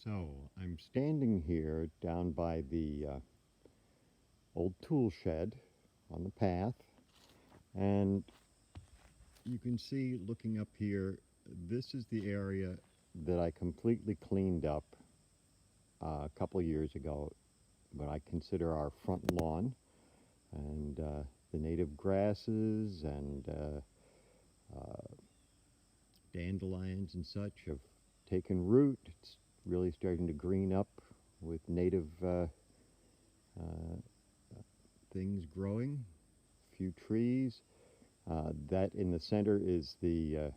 So I'm standing here down by the old tool shed on the path, and you can see looking up here, this is the area that I completely cleaned up a couple years ago, what I consider our front lawn, and the native grasses and dandelions and such have taken root. It's really starting to green up with native uh, things growing, a few trees. That in the center is a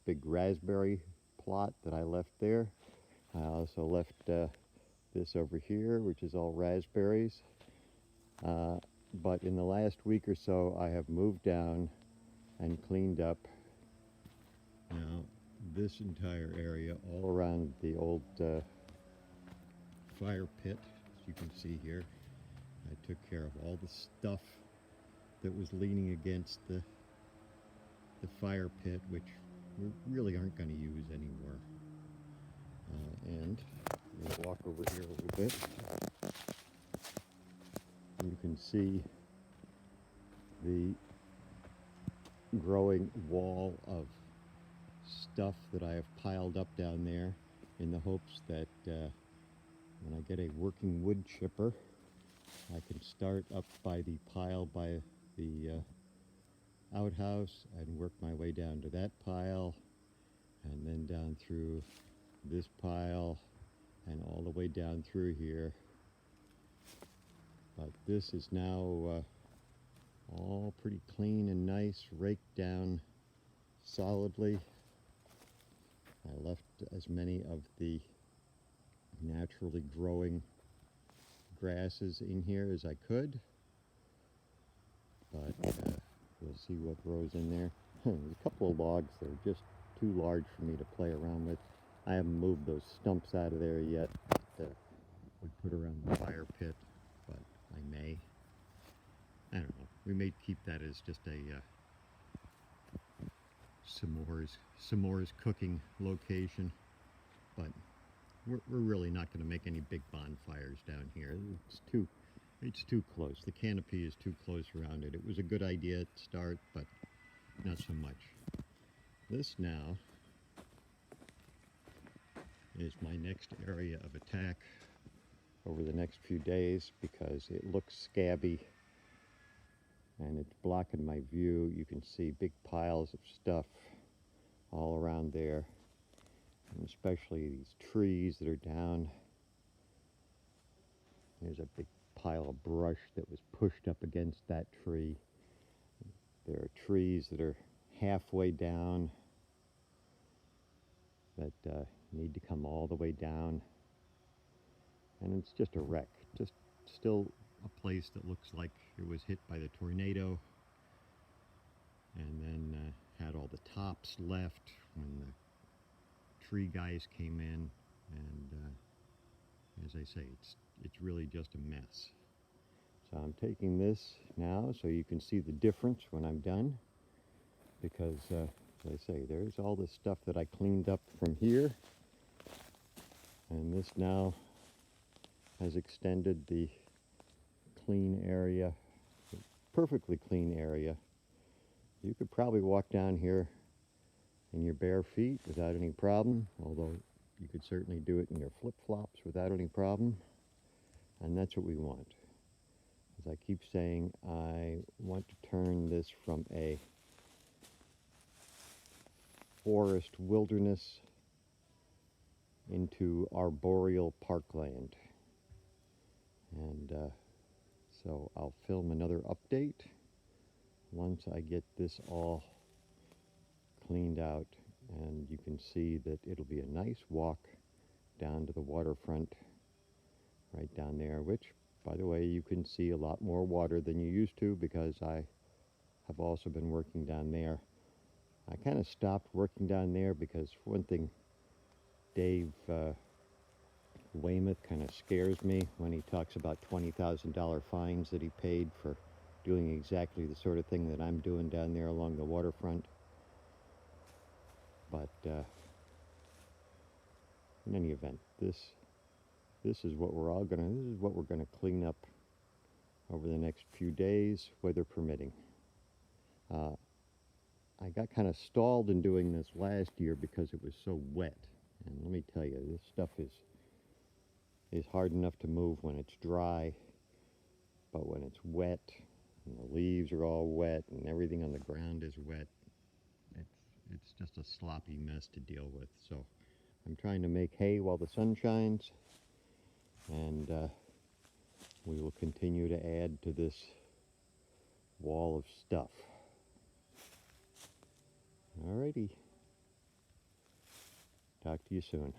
big raspberry plot that I left there. I also left this over here, which is all raspberries. But in the last week or so, I have moved down and cleaned up now this entire area all around the old fire pit, as you can see here. I took care of all the stuff that was leaning against the fire pit, which we really aren't going to use anymore. And we'll walk over here a little bit. You can see the growing wall of stuff that I have piled up down there in the hopes that when I get a working wood chipper, I can start up by the pile by the outhouse and work my way down to that pile, and then down through this pile and all the way down through here. But this is now all pretty clean and nice, raked down solidly. I left as many of the naturally growing grasses in here as I could, but we'll see what grows in there. There's a couple of logs that are just too large for me to play around with. I haven't moved those stumps out of there yet that would put around the fire pit, but I may. I don't know. We may keep that as just a s'mores cooking location, but we're really not going to make any big bonfires down here. It's too close. The canopy is too close around it. It was a good idea at the start, but not so much. This now is my next area of attack over the next few days because it looks scabby and it's blocking my view. You can see big piles of stuff all around there, and especially these trees that are down. There's a big pile of brush that was pushed up against that tree. There are trees that are halfway down that need to come all the way down, and it's just a wreck. Just still a place that looks like it was hit by the tornado, and then had all the tops left when the tree guys came in, and as I say, it's really just a mess. So I'm taking this now so you can see the difference when I'm done, because as I say, there's all this stuff that I cleaned up from here, and this now has extended the clean area, perfectly clean area. You could probably walk down here in your bare feet without any problem, although you could certainly do it in your flip-flops without any problem, and that's what we want. As I keep saying, I want to turn this from a forest wilderness into arboreal parkland. And so I'll film another update once I get this all cleaned out, and you can see that it'll be a nice walk down to the waterfront right down there, which, by the way, you can see a lot more water than you used to because I have also been working down there. I kind of stopped working down there because, for one thing, Dave Weymouth kind of scares me when he talks about $20,000 fines that he paid for doing exactly the sort of thing that I'm doing down there along the waterfront. But in any event, this is what we're gonna clean up over the next few days, weather permitting. I got kind of stalled in doing this last year because it was so wet. And let me tell you, this stuff is hard enough to move when it's dry, but when it's wet and the leaves are all wet and everything on the ground is wet, it's just a sloppy mess to deal with. So I'm trying to make hay while the sun shines, and we will continue to add to this wall of stuff. Alrighty. Talk to you soon.